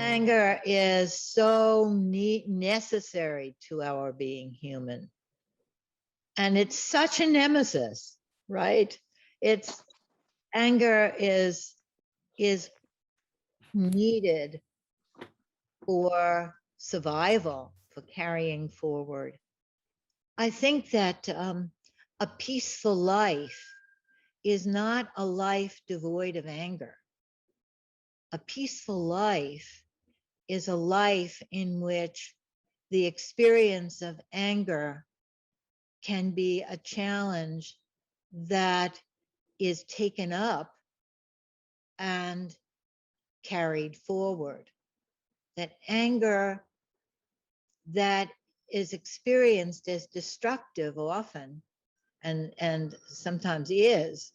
Anger is so necessary to our being human. And it's such a nemesis, right? Anger is needed for survival, for carrying forward. I think that a peaceful life is not a life devoid of anger. A peaceful life is a life in which the experience of anger can be a challenge that is taken up and carried forward. That anger that is experienced as destructive often, and sometimes is,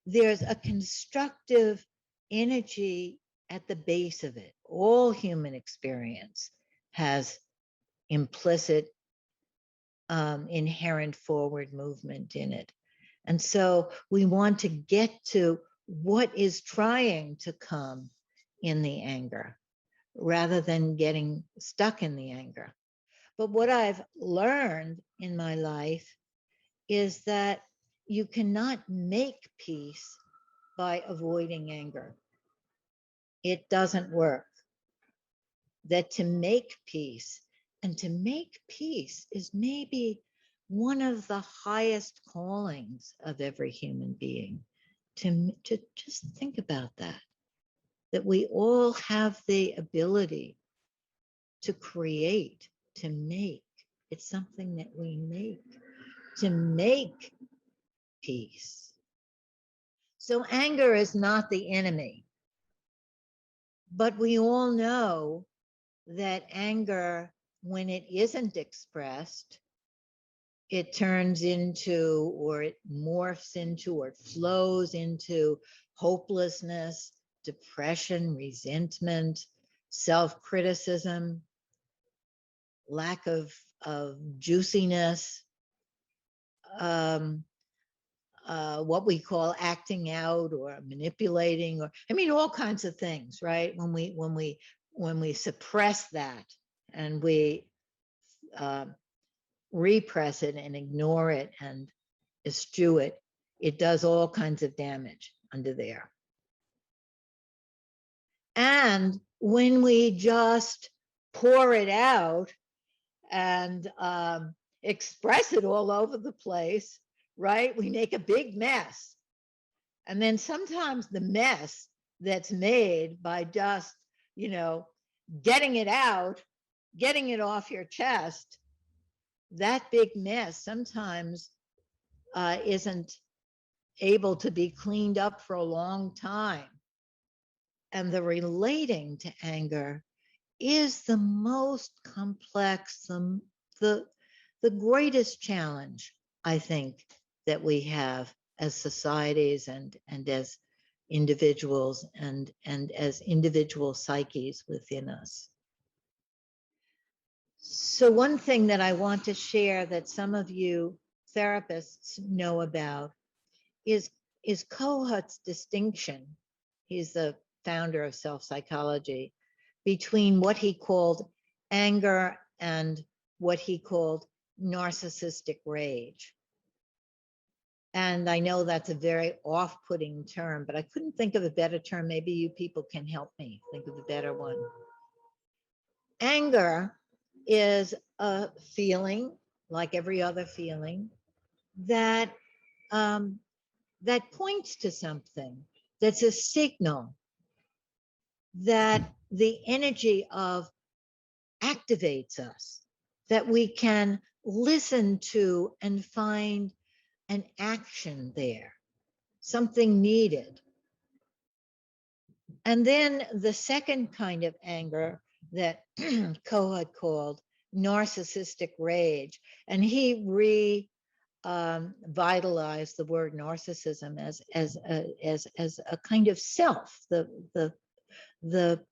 there's a constructive energy at the base of it. All human experience has implicit, inherent forward movement in it. And so we want to get to what is trying to come in the anger rather than getting stuck in the anger. But what I've learned in my life is that you cannot make peace by avoiding anger. It doesn't work. That to make peace, and to make peace is maybe one of the highest callings of every human being. To just think about that we all have the ability to create, to make. It's something that we make, to make peace. So anger is not the enemy, but we all know that anger, when it isn't expressed, it turns into, or it morphs into, or it flows into hopelessness, depression, resentment, self-criticism, lack of juiciness, what we call acting out or manipulating, or I mean all kinds of things, right? When we suppress that and we repress it and ignore it and eschew it, it does all kinds of damage under there. And when we just pour it out and express it all over the place, right? We make a big mess. And then sometimes the mess that's made by just, getting it out, getting it off your chest, that big mess sometimes isn't able to be cleaned up for a long time. And the relating to anger is the most complex, the greatest challenge, I think, that we have as societies and as individuals and as individual psyches within us. So one thing that I want to share that some of you therapists know about is Kohut's distinction. He's the founder of self-psychology, between what he called anger and what he called narcissistic rage. And I know that's a very off-putting term, but I couldn't think of a better term. Maybe you people can help me think of a better one. Anger is a feeling, like every other feeling, that that points to something, that's a signal that the energy of activates us, that we can listen to and find an action there, something needed. And then the second kind of anger that Kohut called narcissistic rage, and he revitalized the word narcissism as a kind of self. The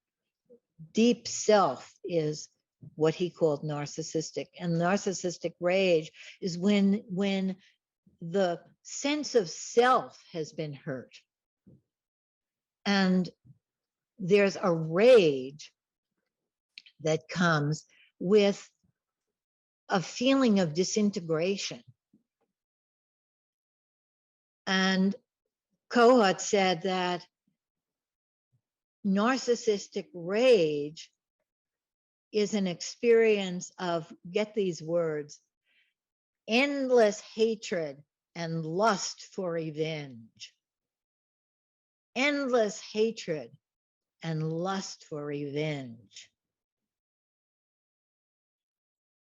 deep self is what he called narcissistic, and narcissistic rage is when the sense of self has been hurt, and there's a rage that comes with a feeling of disintegration. And Kohut said that narcissistic rage is an experience of, get these words, endless hatred and lust for revenge. Endless hatred and lust for revenge.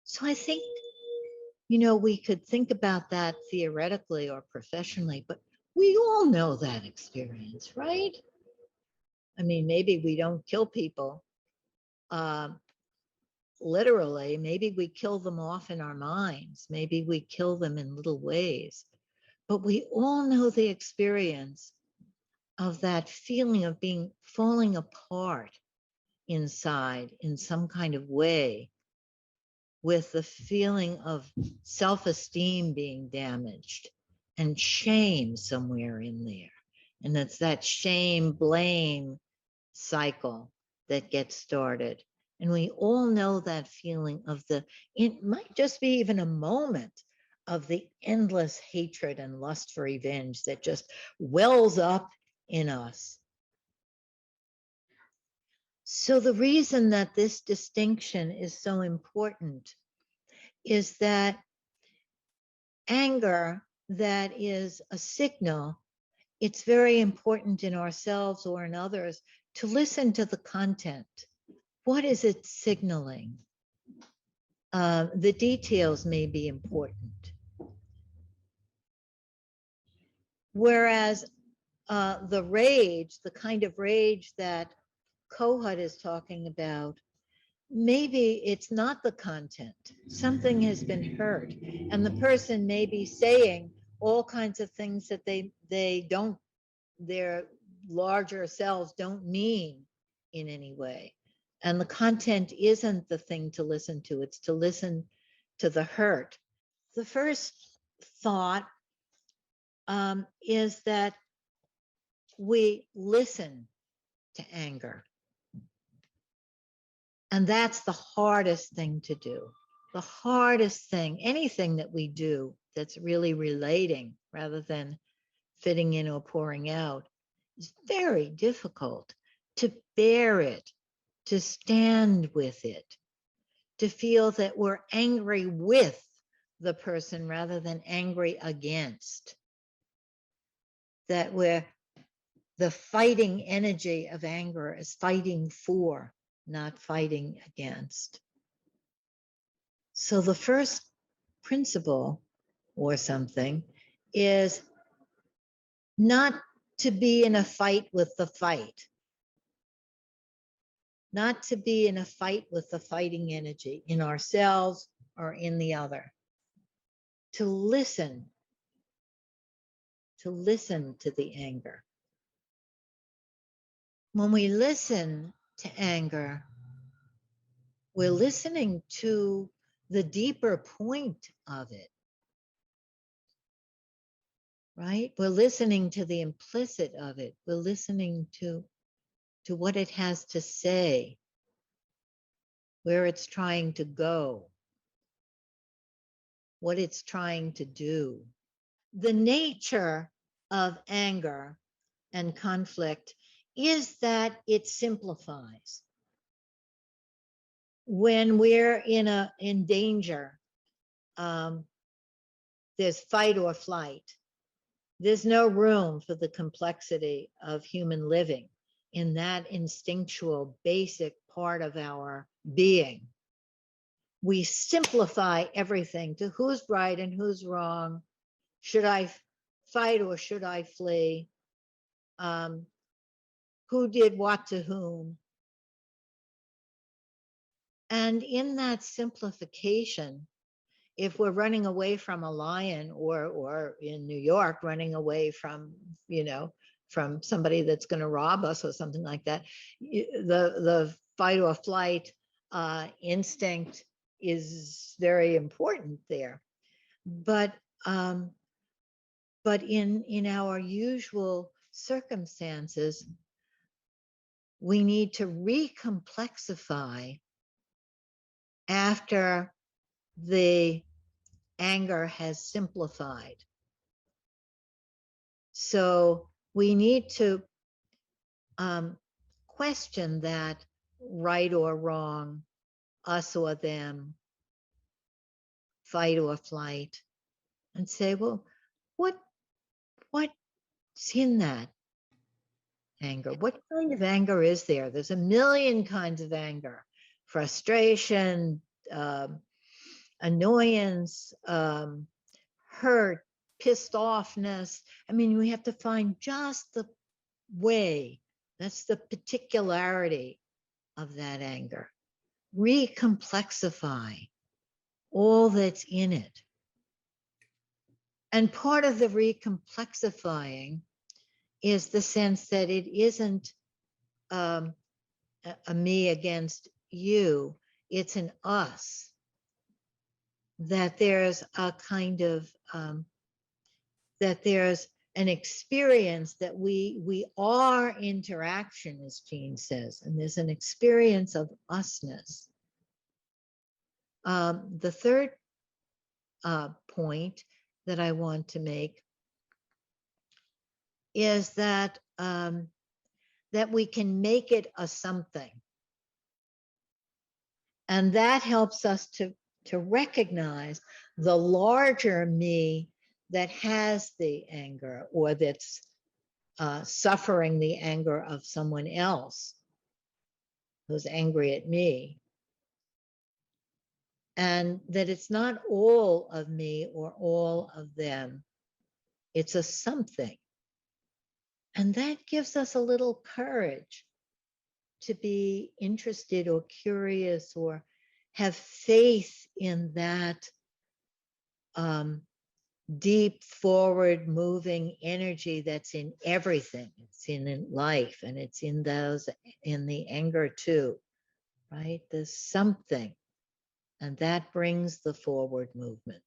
So I think, we could think about that theoretically or professionally, but we all know that experience, right? I mean, maybe we don't kill people literally. Maybe we kill them off in our minds. Maybe we kill them in little ways. But we all know the experience of that feeling of falling apart inside in some kind of way, with the feeling of self-esteem being damaged and shame somewhere in there. And it's that shame blame cycle that gets started. And we all know that feeling of it might just be even a moment of the endless hatred and lust for revenge that just wells up in us. So the reason that this distinction is so important is that anger that is a signal, it's very important in ourselves or in others to listen to the content. What is it signaling? The details may be important. Whereas the rage, the kind of rage that Kohut is talking about, maybe it's not the content. Something has been hurt, and the person may be saying all kinds of things that they don't, their larger selves don't mean in any way. And the content isn't the thing to listen to. It's to listen to the hurt. The first thought is that we listen to anger. And that's the hardest thing to do. The hardest thing, anything that we do that's really relating rather than fitting in or pouring out, is very difficult. To bear it, to stand with it, to feel that we're angry with the person rather than angry against. That the fighting energy of anger is fighting for, not fighting against. So the first principle or something is not to be in a fight with the fight. Not to be in a fight with the fighting energy in ourselves or in the other. To listen to the anger. When we listen to anger, we're listening to the deeper point of it, right? We're listening to the implicit of it. We're listening to what it has to say, where it's trying to go, what it's trying to do. The nature of anger and conflict is that it simplifies. When we're in danger, there's fight or flight. There's no room for the complexity of human living in that instinctual, basic part of our being. We simplify everything to who's right and who's wrong. Should I fight or should I flee? Who did what to whom? And in that simplification, if we're running away from a lion, or in New York, running away from, from somebody that's going to rob us or something like that, the fight or flight instinct is very important there. But in our usual circumstances, we need to recomplexify after the anger has simplified. So we need to question that right or wrong, us or them, fight or flight, and say, well, what's in that anger? What kind of anger is there? There's a million kinds of anger: frustration, annoyance, hurt, pissed offness. I mean, we have to find just the way, that's the particularity of that anger. Recomplexify all that's in it. And part of the recomplexifying is the sense that it isn't a me against you, it's an us. That there's a kind of, that there's an experience that we are interaction, as Jean says, and there's an experience of usness. The third point that I want to make is that that we can make it a something, and that helps us to recognize the larger me that has the anger, or that's suffering the anger of someone else who's angry at me, and that it's not all of me or all of them, it's a something. And that gives us a little courage to be interested or curious or have faith in that deep, forward moving energy that's in everything. It's in life, and it's in the anger too, right? There's something, and that brings the forward movement.